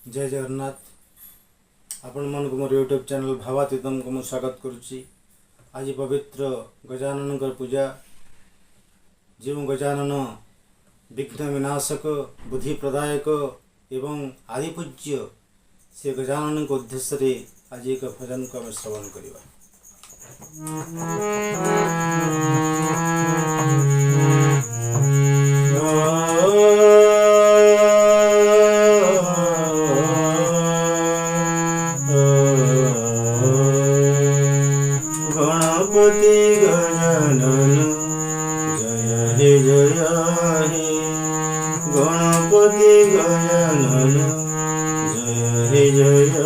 जय जगन्नाथ। आपण मन को मोर यूट्यूब चैनल भावातीतम को स्वागत करुच्ची। आज पवित्र गजानन पूजा। जो गजानन विघ्न विनाशक बुद्धि प्रदायक एवं आदिपूज्य से गजानन को उद्देश्य आज एक भजन को आम श्रवण करवा। गणपति गजानन जय हे जय हे। गणपति गजानन जय हे जय हे।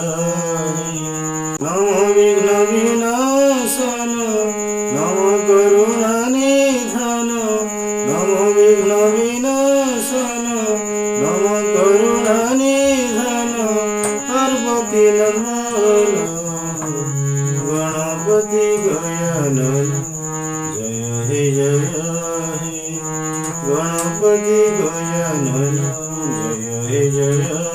नमो विघ्न विनाशन नमो करुणा निधन। नमो विघ्न विनाशन नमो करुणा निधन। पार्वती नंदन गणपति गजानन जय हे जय हे। गणपति गजानन जय हे जय हे।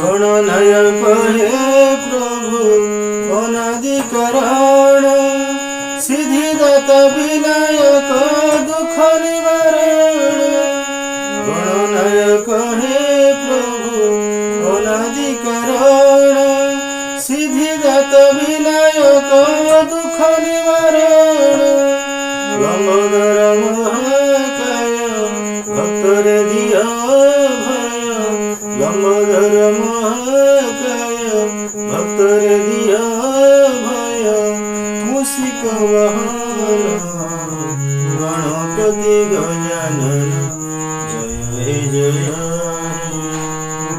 गणनायक हे प्रभु अनादि कारण। सिद्धिदाता विनायक दुख निवारण। गणनायक हे प्रभु अनादि कारण। सिद्धिदाता विनायक दुख निवारण। लंबोदर महाकाय भक्तर दिया भय। लंबोदर महाकाय भक्तर दिया भय। मूषिक वाहन गणपति गजानन जय हे जय हे।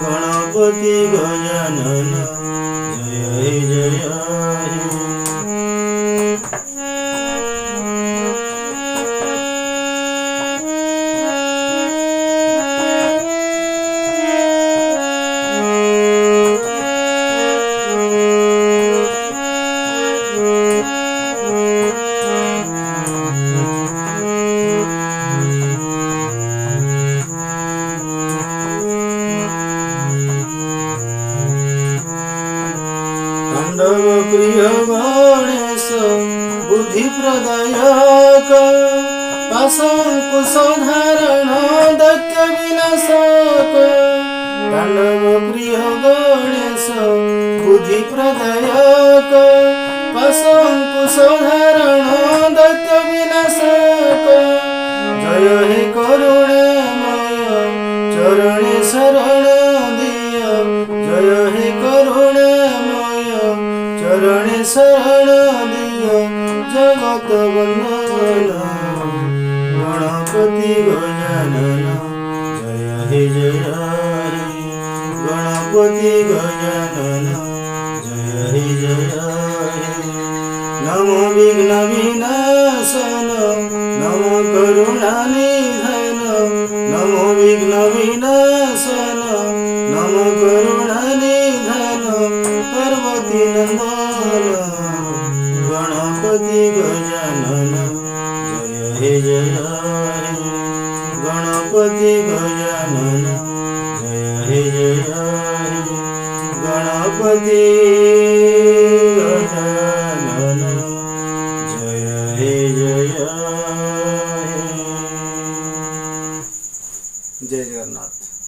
गणपति गजानन जय हे जय हे। तांडव प्रिय गणेश बुद्धि प्रदायक। पाशंकुश धारण दैत्य विनाशक। तांडव प्रिय गणेश बुद्धि प्रदायक। पाशंकुश धारण दैत्य विनाशक। जय हे करुणामय चरणे शरण दिय। जय हे करुणामय चरणे शरण दिय। जगत वंदन गणपति गजानन जय हे जय हे। गणपति गजानन जय हे जय हे। नमो विघ्न विनाशन नमो करुणा निधन। नमो विघ्न विनाशन नमो करुणा निधन। पार्वती नंदन गणपति गजानन जय हे जय हे। गणपति गजानन जय हे जय हे। गणपति